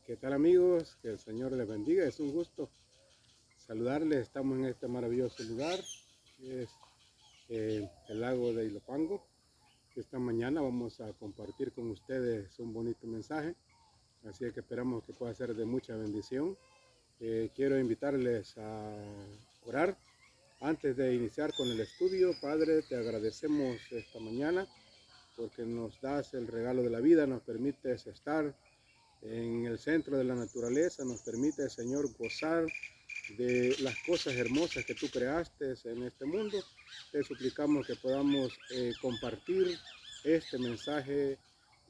¿Qué tal, amigos? Que el Señor les bendiga. Es un gusto saludarles. Estamos en este maravilloso lugar, que es el lago de Ilopango. Esta mañana vamos a compartir con ustedes un bonito mensaje, así que esperamos que pueda ser de mucha bendición. Quiero invitarles a orar. Antes de iniciar con el estudio, Padre, te agradecemos esta mañana porque nos das el regalo de la vida, nos permites estar en el centro de la naturaleza, nos permite, Señor, gozar de las cosas hermosas que tú creaste en este mundo. Te suplicamos que podamos compartir este mensaje,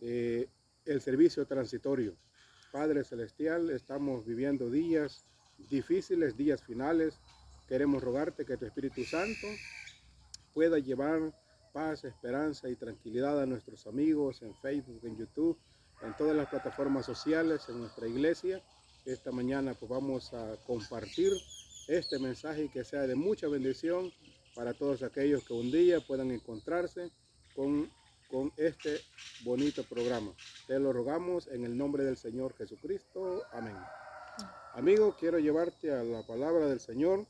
el servicio transitorio. Padre Celestial, estamos viviendo días difíciles, días finales. Queremos rogarte que tu Espíritu Santo pueda llevar paz, esperanza y tranquilidad a nuestros amigos en Facebook, en YouTube, en todas las plataformas sociales, en nuestra iglesia. Esta mañana pues vamos a compartir este mensaje y que sea de mucha bendición para todos aquellos que un día puedan encontrarse con este bonito programa. Te lo rogamos en el nombre del Señor Jesucristo. Amén. Amigo, quiero llevarte a la palabra del Señor.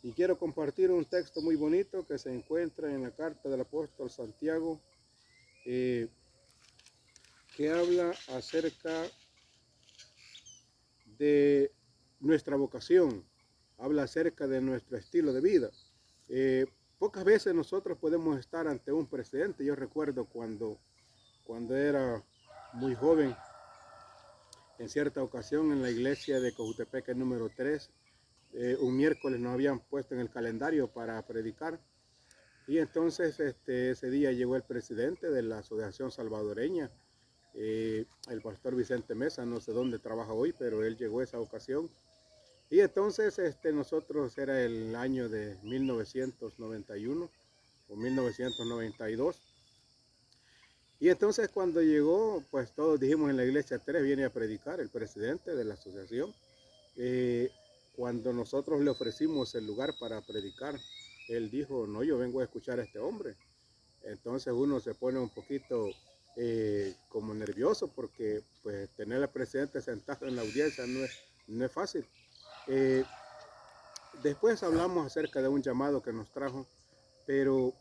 Y quiero compartir un texto muy bonito que se encuentra en la carta del apóstol Santiago, eh, que habla acerca de nuestra vocación, habla acerca de nuestro estilo de vida. Pocas veces nosotros podemos estar ante un presidente. Yo recuerdo cuando era muy joven, en cierta ocasión en la iglesia de Cojutepeque número 3, un miércoles nos habían puesto en el calendario para predicar. Y entonces ese día llegó el presidente de la Asociación Salvadoreña, el pastor Vicente Mesa, no sé dónde trabaja hoy, pero él llegó esa ocasión. Y entonces nosotros era el año de 1991 o 1992. Y entonces cuando llegó, pues todos dijimos en la iglesia 3 viene a predicar el presidente de la asociación. Eh, Cuando nosotros le ofrecimos el lugar para predicar, él dijo, no, yo vengo a escuchar a este hombre. Entonces uno se pone un poquito como nervioso porque pues tener al presidente sentado en la audiencia no es fácil. Eh, Después hablamos acerca de un llamado que nos trajo, pero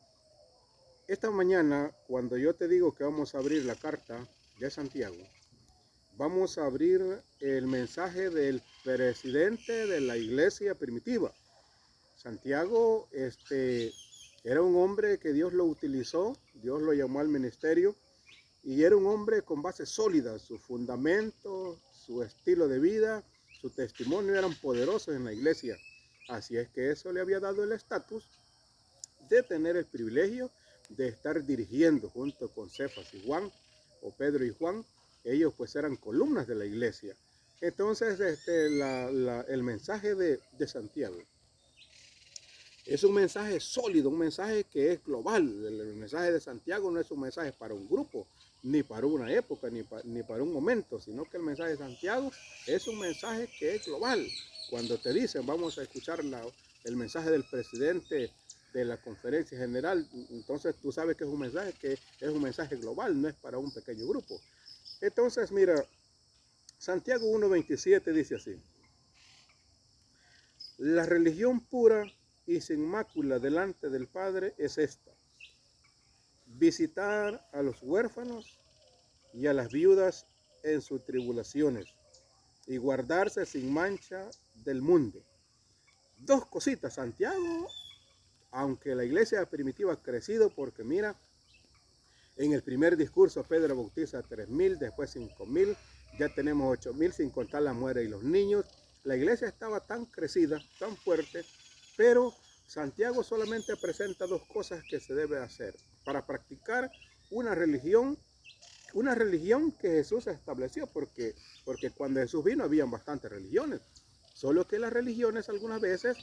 esta mañana cuando yo te digo que vamos a abrir la carta de Santiago, vamos a abrir el mensaje del presidente de la iglesia primitiva. Santiago era un hombre que Dios lo utilizó, Dios lo llamó al ministerio y era un hombre con bases sólidas, su fundamento, su estilo de vida, su testimonio eran poderosos en la iglesia. Así es que eso le había dado el estatus de tener el privilegio de estar dirigiendo junto con Cefas y Juan, o Pedro y Juan. Ellos pues eran columnas de la iglesia. Entonces el mensaje de Santiago es un mensaje sólido, un mensaje que es global. El mensaje de Santiago no es un mensaje para un grupo, ni para una época, ni para un momento, sino que el mensaje de Santiago es un mensaje que es global. Cuando te dicen vamos a escuchar el mensaje del presidente de la conferencia general, entonces tú sabes que es un mensaje global, no es para un pequeño grupo. Entonces mira, Santiago 1:27 dice así: la religión pura y sin mácula delante del Padre es esta: visitar a los huérfanos y a las viudas en sus tribulaciones y guardarse sin mancha del mundo. Dos cositas, Santiago, aunque la iglesia primitiva ha crecido, porque mira, en el primer discurso Pedro bautiza 3,000, después 5,000, ya tenemos 8,000 sin contar las mujeres y los niños. La iglesia estaba tan crecida, tan fuerte, pero Santiago solamente presenta dos cosas que se debe hacer para practicar una religión que Jesús estableció, porque cuando Jesús vino habían bastantes religiones, solo que las religiones algunas veces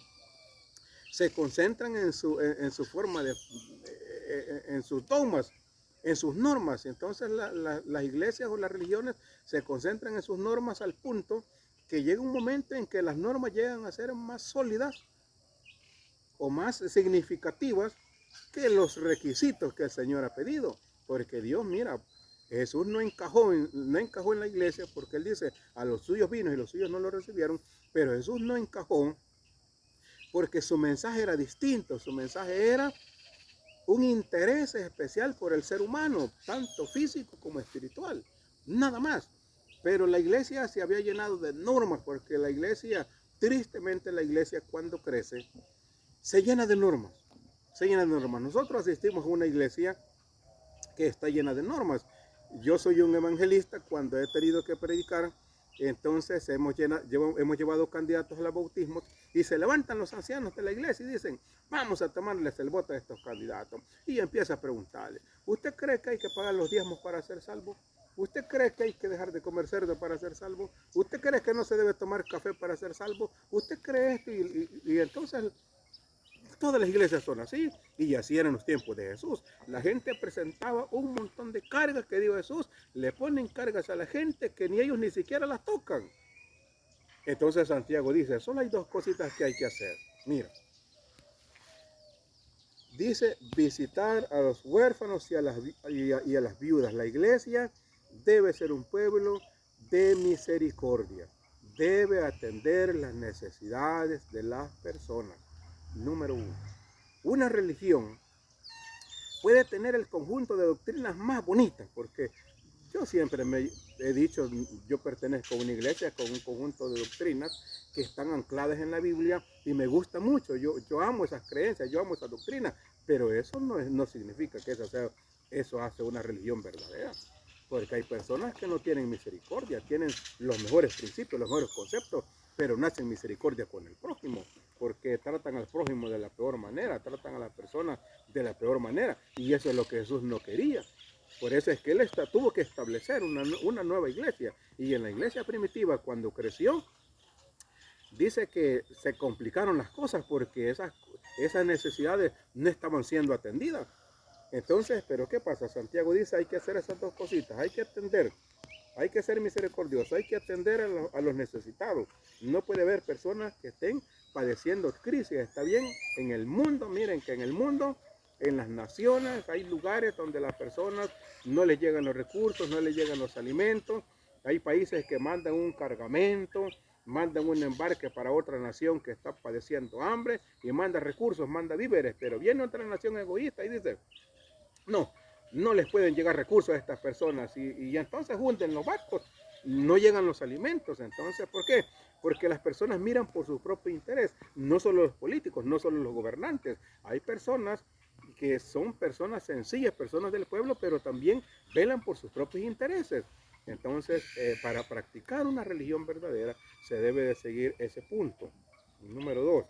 se concentran en su forma en sus dogmas, en sus normas. Entonces las iglesias o las religiones se concentran en sus normas al punto que llega un momento en que las normas llegan a ser más sólidas o más significativas que los requisitos que el Señor ha pedido. Porque Dios, mira, Jesús no encajó en la iglesia porque él dice, a los suyos vino y los suyos no lo recibieron, pero Jesús no encajó porque su mensaje era distinto, su mensaje era un interés especial por el ser humano, tanto físico como espiritual, nada más. Pero la iglesia se había llenado de normas, porque la iglesia, tristemente la iglesia cuando crece, se llena de normas, se llena de normas. Nosotros asistimos a una iglesia que está llena de normas. Yo soy un evangelista cuando he tenido que predicar, entonces hemos llevado candidatos a los bautismos y se levantan los ancianos de la iglesia y dicen, vamos a tomarles el voto a estos candidatos. Y empieza a preguntarle, ¿usted cree que hay que pagar los diezmos para ser salvo? ¿Usted cree que hay que dejar de comer cerdo para ser salvo? ¿Usted cree que no se debe tomar café para ser salvo? ¿Usted cree esto? Y entonces todas las iglesias son así, y así eran los tiempos de Jesús. La gente presentaba un montón de cargas que dijo Jesús, le ponen cargas a la gente que ni ellos ni siquiera las tocan. Entonces Santiago dice, solo hay dos cositas que hay que hacer. Mira, dice visitar a los huérfanos y a las viudas. La iglesia debe ser un pueblo de misericordia. Debe atender las necesidades de las personas. Número uno. Una religión puede tener el conjunto de doctrinas más bonitas, porque yo siempre me he dicho, yo pertenezco a una iglesia con un conjunto de doctrinas que están ancladas en la Biblia y me gusta mucho, yo amo esas creencias, yo amo esas doctrinas, pero eso no significa que eso hace una religión verdadera, porque hay personas que no tienen misericordia, tienen los mejores principios, los mejores conceptos, pero no hacen misericordia con el prójimo, porque tratan al prójimo de la peor manera, tratan a las personas de la peor manera, y eso es lo que Jesús no quería. Por eso es que él tuvo que establecer una nueva iglesia, y en la iglesia primitiva, cuando creció, dice que se complicaron las cosas porque esas necesidades no estaban siendo atendidas. Entonces, ¿pero qué pasa? Santiago dice, hay que hacer esas dos cositas, hay que atender, hay que ser misericordioso, hay que atender a los necesitados. No puede haber personas que estén padeciendo crisis. Está bien, en el mundo, miren que en el mundo, en las naciones, hay lugares donde las personas no les llegan los recursos, no les llegan los alimentos. Hay países que mandan un cargamento, mandan un embarque para otra nación que está padeciendo hambre y manda recursos, manda víveres, pero viene otra nación egoísta y dice, no les pueden llegar recursos a estas personas y entonces hunden los barcos, no llegan los alimentos. Entonces, ¿por qué? Porque las personas miran por su propio interés, no solo los políticos, no solo los gobernantes. Hay personas que son personas sencillas, personas del pueblo, pero también velan por sus propios intereses. Entonces, para practicar una religión verdadera, se debe de seguir ese punto. Número 2.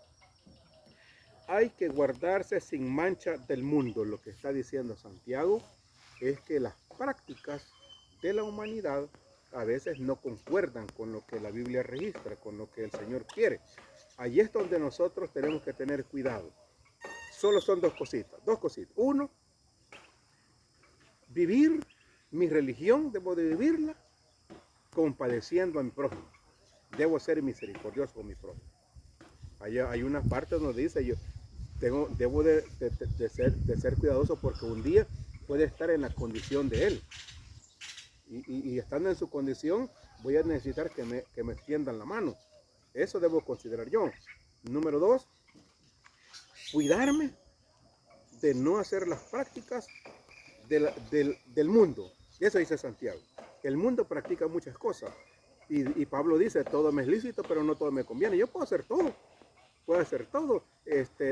Hay que guardarse sin mancha del mundo. Lo que está diciendo Santiago es que las prácticas de la humanidad a veces no concuerdan con lo que la Biblia registra, con lo que el Señor quiere. Allí es donde nosotros tenemos que tener cuidado. Solo son dos cositas. Uno, vivir mi religión, debo de vivirla compadeciendo a mi prójimo. Debo ser misericordioso con mi prójimo. Hay una parte donde dice, debo de ser cuidadoso porque un día puede estar en la condición de él. Y estando en su condición, voy a necesitar que me extiendan la mano. Eso debo considerar yo. Número 2, cuidarme de no hacer las prácticas del mundo. Eso dice Santiago. El mundo practica muchas cosas. Y Pablo dice, todo me es lícito, pero no todo me conviene. Yo puedo hacer todo.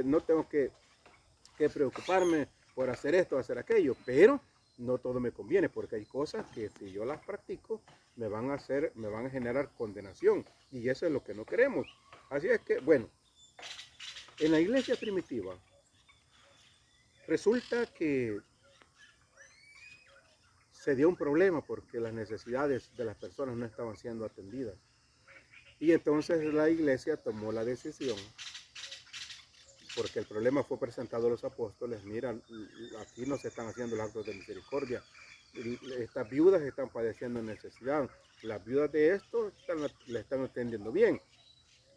No tengo que preocuparme por hacer esto, hacer aquello, pero no todo me conviene, porque hay cosas que si yo las practico me van a generar condenación, y eso es lo que no queremos. Así es que, bueno, en la iglesia primitiva resulta que se dio un problema porque las necesidades de las personas no estaban siendo atendidas, y entonces la iglesia tomó la decisión, porque el problema fue presentado a los apóstoles. Mira, aquí no se están haciendo los actos de misericordia. Estas viudas están padeciendo necesidad. Las viudas de esto le están atendiendo bien,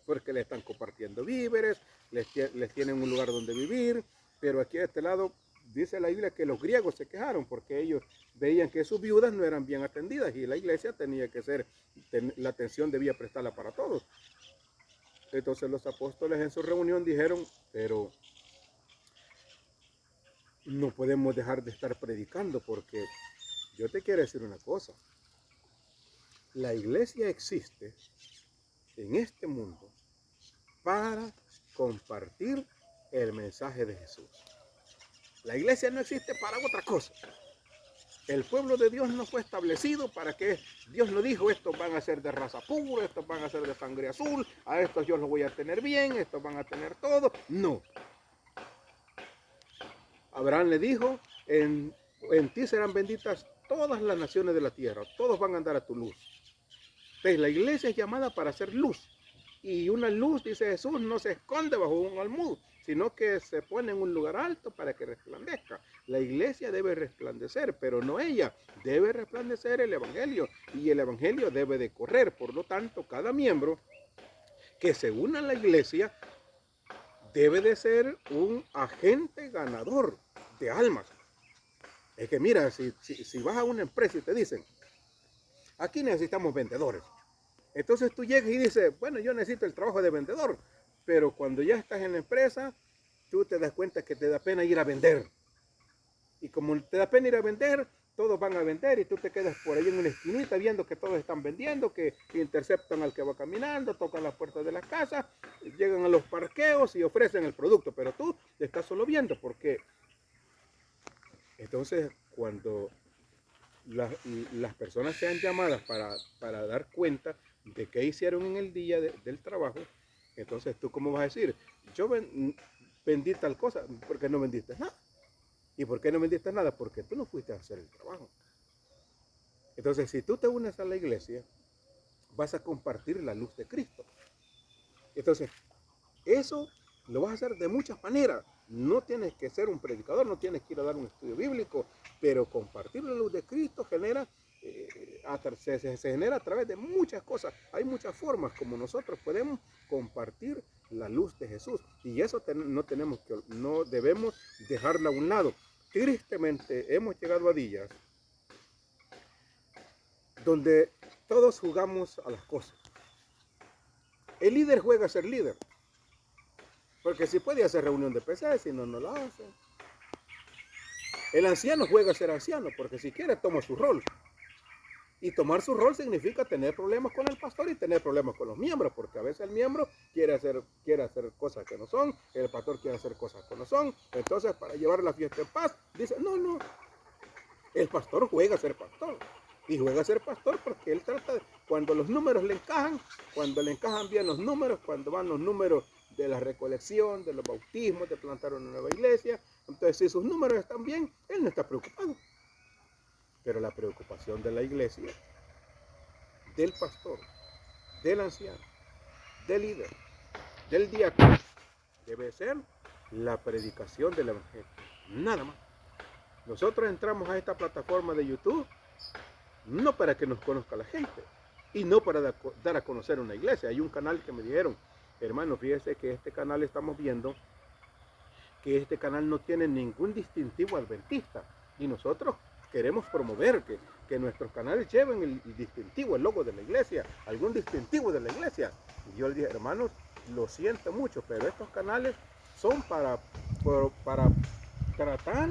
porque le están compartiendo víveres, les tienen un lugar donde vivir, pero aquí a este lado dice la Biblia que los griegos se quejaron porque ellos veían que sus viudas no eran bien atendidas y la iglesia tenía que ser, la atención debía prestarla para todos. Entonces los apóstoles en su reunión dijeron, pero no podemos dejar de estar predicando porque yo te quiero decir una cosa. La iglesia existe en este mundo para compartir el mensaje de Jesús. La iglesia no existe para otra cosa. El pueblo de Dios no fue establecido para que Dios no dijo, estos van a ser de raza pura, estos van a ser de sangre azul, a estos yo los voy a tener bien, estos van a tener todo. No. Abraham le dijo, en ti serán benditas todas las naciones de la tierra, todos van a andar a tu luz. Entonces la iglesia es llamada para hacer luz. Y una luz, dice Jesús, no se esconde bajo un almud, sino que se pone en un lugar alto para que resplandezca. La iglesia debe resplandecer, pero no ella. Debe resplandecer el evangelio y el evangelio debe de correr. Por lo tanto, cada miembro que se una a la iglesia debe de ser un agente ganador de almas. Es que mira, si vas a una empresa y te dicen, aquí necesitamos vendedores. Entonces tú llegas y dices, bueno, yo necesito el trabajo de vendedor, pero cuando ya estás en la empresa, tú te das cuenta que te da pena ir a vender. Y como te da pena ir a vender, todos van a vender y tú te quedas por ahí en una esquinita viendo que todos están vendiendo, que interceptan al que va caminando, tocan las puertas de las casas, llegan a los parqueos y ofrecen el producto, pero tú estás solo viendo porque entonces cuando las personas sean llamadas para dar cuenta de qué hicieron en el día del trabajo, entonces tú cómo vas a decir, yo vendí tal cosa, ¿por qué no vendiste nada? ¿Y por qué no vendiste nada? Porque tú no fuiste a hacer el trabajo. Entonces si tú te unes a la iglesia, vas a compartir la luz de Cristo. Entonces eso lo vas a hacer de muchas maneras. No tienes que ser un predicador, no tienes que ir a dar un estudio bíblico, pero compartir la luz de Cristo genera, se genera a través de muchas cosas. Hay muchas formas como nosotros podemos compartir la luz de Jesús. Y eso no debemos dejarla a un lado. Tristemente hemos llegado a días donde todos jugamos a las cosas. El líder juega a ser líder. Porque si puede hacer reunión de PC, si no, no la hace. El anciano juega a ser anciano, porque si quiere toma su rol. Y tomar su rol significa tener problemas con el pastor y tener problemas con los miembros, porque a veces el miembro quiere hacer cosas que no son, el pastor quiere hacer cosas que no son. Entonces, para llevar la fiesta en paz, dice, no, el pastor juega a ser pastor. Y juega a ser pastor porque él trata de, cuando los números le encajan, cuando le encajan bien los números, cuando van los números de la recolección, de los bautismos, de plantar una nueva iglesia. Entonces, si sus números están bien, él no está preocupado. Pero la preocupación de la iglesia, del pastor, del anciano, del líder, del diácono, debe ser la predicación del evangelio. Nada más. Nosotros entramos a esta plataforma de YouTube no para que nos conozca la gente y no para dar a conocer una iglesia. Hay un canal que me dijeron, hermano, fíjese que este canal estamos viendo que este canal no tiene ningún distintivo adventista y nosotros queremos promover que nuestros canales lleven el distintivo, el logo de la iglesia, algún distintivo de la iglesia. Y yo le dije, hermanos, lo siento mucho, pero estos canales son para tratar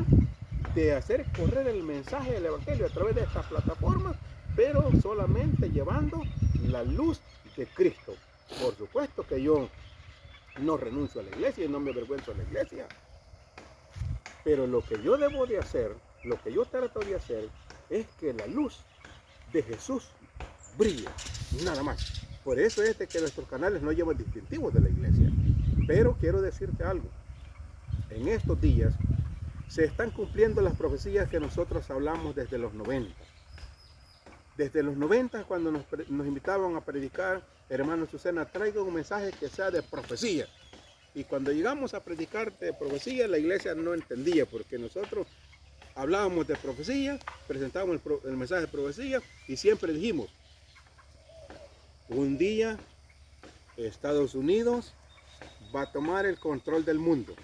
de hacer correr el mensaje del evangelio a través de estas plataformas, pero solamente llevando la luz de Cristo. Por supuesto que yo no renuncio a la iglesia y no me avergüenzo de la iglesia, pero lo que yo debo de hacer, lo que yo trato de hacer es que la luz de Jesús brille, nada más. Por eso es de que nuestros canales no llevan distintivos de la iglesia. Pero quiero decirte algo, en estos días se están cumpliendo las profecías que nosotros hablamos desde los 90. Desde los 90, cuando nos invitaban a predicar, hermano Susana, traiga un mensaje que sea de profecía. Y cuando llegamos a predicar de profecía, la iglesia no entendía, porque nosotros hablábamos de profecía, presentábamos el mensaje de profecía y siempre dijimos, un día Estados Unidos va a tomar el control del mundo.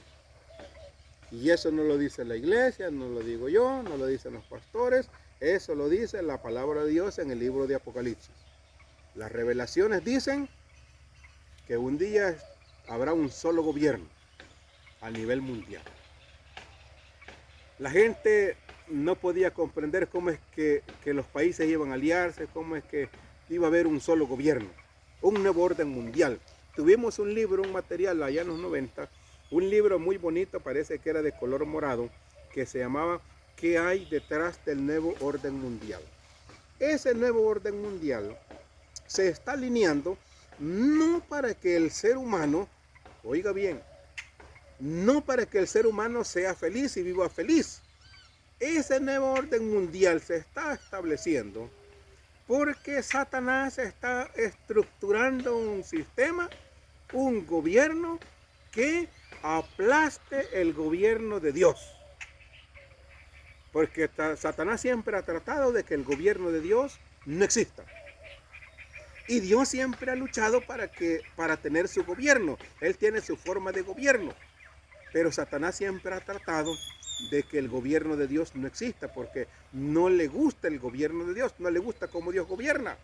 Y eso no lo dice la iglesia, no lo digo yo, no lo dicen los pastores, eso lo dice la palabra de Dios en el libro de Apocalipsis. Las revelaciones dicen que un día habrá un solo gobierno a nivel mundial. La gente no podía comprender cómo es que los países iban a aliarse, cómo es que iba a haber un solo gobierno, un nuevo orden mundial. Tuvimos un libro, un material allá en los 90, un libro muy bonito, parece que era de color morado, que se llamaba ¿Qué hay detrás del nuevo orden mundial? Ese nuevo orden mundial se está alineando no para que el ser humano, oiga bien, no para que el ser humano sea feliz y viva feliz. Ese nuevo orden mundial se está estableciendo porque Satanás está estructurando un sistema, un gobierno que aplaste el gobierno de Dios. Porque Satanás siempre ha tratado de que el gobierno de Dios no exista. Y Dios siempre ha luchado para tener su gobierno. Él tiene su forma de gobierno. Pero Satanás siempre ha tratado de que el gobierno de Dios no exista, porque no le gusta el gobierno de Dios, no le gusta cómo Dios gobierna.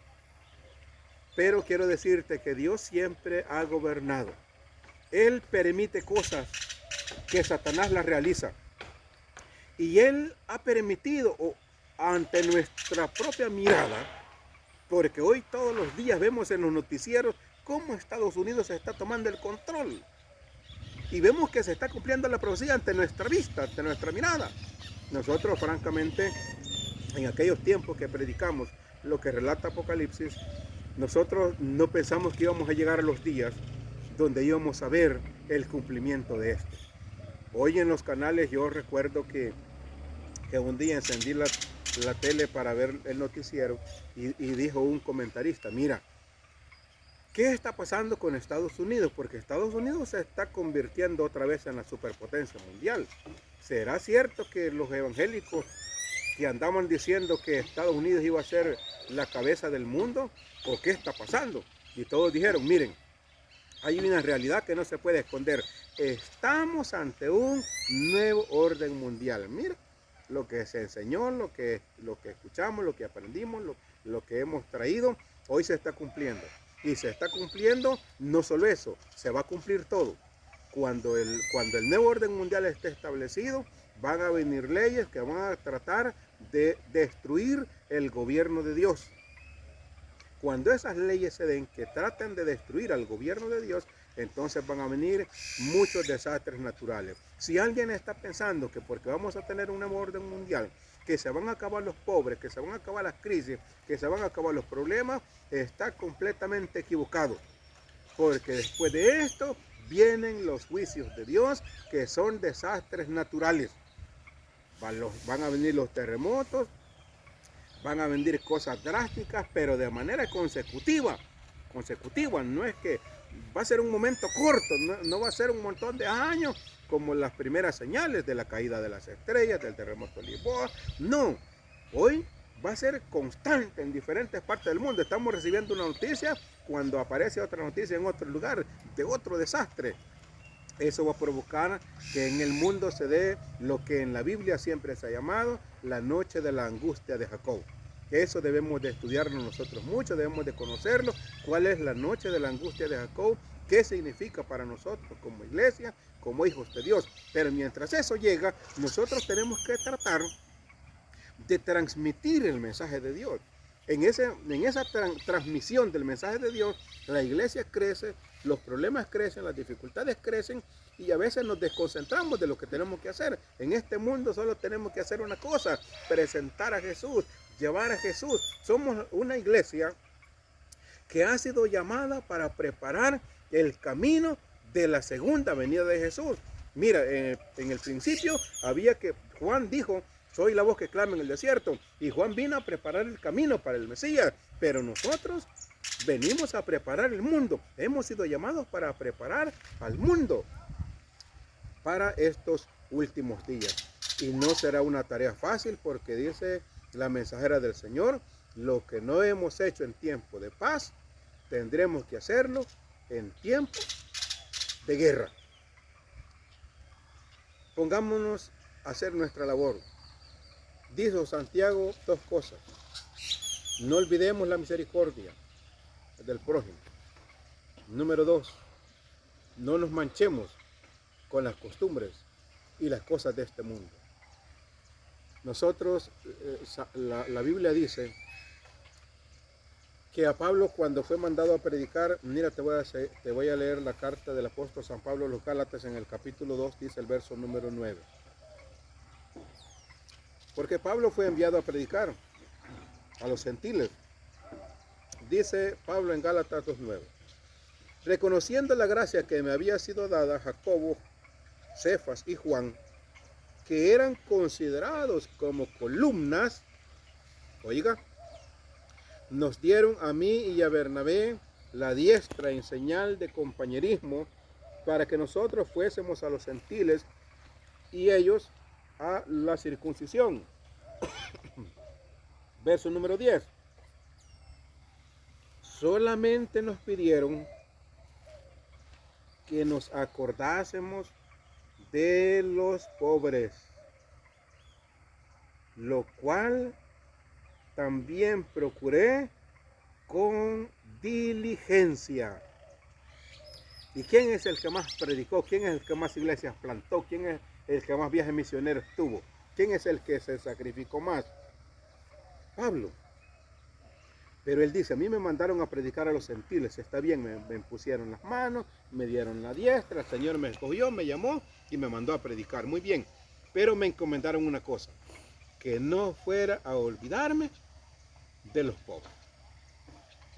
Pero quiero decirte que Dios siempre ha gobernado. Él permite cosas que Satanás las realiza. Y Él ha permitido ante nuestra propia mirada, porque hoy todos los días vemos en los noticieros cómo Estados Unidos se está tomando el control. Y vemos que se está cumpliendo la profecía ante nuestra vista, ante nuestra mirada. Nosotros, francamente, en aquellos tiempos que predicamos lo que relata Apocalipsis, nosotros no pensamos que íbamos a llegar a los días donde íbamos a ver el cumplimiento de esto. Hoy en los canales yo recuerdo que un día encendí la tele para ver el noticiero y dijo un comentarista, mira, ¿qué está pasando con Estados Unidos? Porque Estados Unidos se está convirtiendo otra vez en la superpotencia mundial. ¿Será cierto que los evangélicos que andaban diciendo que Estados Unidos iba a ser la cabeza del mundo? ¿O qué está pasando? Y todos dijeron, miren, hay una realidad que no se puede esconder. Estamos ante un nuevo orden mundial. Mira, lo que se enseñó, lo que escuchamos, lo que aprendimos, lo que hemos traído, hoy se está cumpliendo. Y se está cumpliendo no solo eso, se va a cumplir todo. Cuando el nuevo orden mundial esté establecido, van a venir leyes que van a tratar de destruir el gobierno de Dios. Cuando esas leyes se den que traten de destruir al gobierno de Dios, entonces van a venir muchos desastres naturales. Si alguien está pensando que porque vamos a tener un nuevo orden mundial, que se van a acabar los pobres, que se van a acabar las crisis, que se van a acabar los problemas, está completamente equivocado. Porque después de esto vienen los juicios de Dios, que son desastres naturales. Van a venir los terremotos, van a venir cosas drásticas, pero de manera consecutiva. No es que va a ser un momento corto, no va a ser un montón de años como las primeras señales de la caída de las estrellas, del terremoto de Lisboa. No, hoy va a ser constante en diferentes partes del mundo. Estamos recibiendo una noticia cuando aparece otra noticia en otro lugar de otro desastre. Eso va a provocar que en el mundo se dé lo que en la Biblia siempre se ha llamado la noche de la angustia de Jacob. Eso debemos de estudiarlo nosotros mucho, debemos de conocerlo. ¿Cuál es la noche de la angustia de Jacob? ¿Qué significa para nosotros como iglesia, como hijos de Dios? Pero mientras eso llega, nosotros tenemos que tratar de transmitir el mensaje de Dios. En esa transmisión del mensaje de Dios, la iglesia crece, los problemas crecen, las dificultades crecen y a veces nos desconcentramos de lo que tenemos que hacer. En este mundo solo tenemos que hacer una cosa, presentar a Jesús, llevar a Jesús. Somos una iglesia que ha sido llamada para preparar el camino de la segunda venida de Jesús. Mira, en el principio Juan dijo, soy la voz que clama en el desierto. Y Juan vino a preparar el camino para el Mesías. Pero nosotros venimos a preparar el mundo. Hemos sido llamados para preparar al mundo para estos últimos días. Y no será una tarea fácil porque dice la mensajera del Señor, lo que no hemos hecho en tiempo de paz, tendremos que hacerlo en tiempo de guerra. pongámonos a hacer nuestra labor. Dijo Santiago 2 cosas. No olvidemos la misericordia del prójimo. Número 2, no nos manchemos con las costumbres y las cosas de este mundo. Nosotros, la Biblia dice que a Pablo, cuando fue mandado a predicar, mira, te voy a leer la carta del apóstol San Pablo a los Gálatas en el capítulo 2, dice el verso número 9. Porque Pablo fue enviado a predicar a los gentiles. Dice Pablo en Gálatas 2:9. Reconociendo la gracia que me había sido dada a Jacobo, Cefas y Juan, que eran considerados como columnas, oiga, nos dieron a mí y a Bernabé la diestra en señal de compañerismo para que nosotros fuésemos a los gentiles y ellos a la circuncisión. Verso número 10. Solamente nos pidieron que nos acordásemos de los pobres, lo cual también procuré con diligencia. ¿Y quién es el que más predicó? ¿Quién es el que más iglesias plantó? ¿Quién es el que más viajes misioneros tuvo? ¿Quién es el que se sacrificó más? Pablo. Pero él dice, a mí me mandaron a predicar a los gentiles, está bien, me impusieron las manos, me dieron la diestra, el Señor me escogió, me llamó y me mandó a predicar, muy bien. Pero me encomendaron una cosa, que no fuera a olvidarme de los pobres.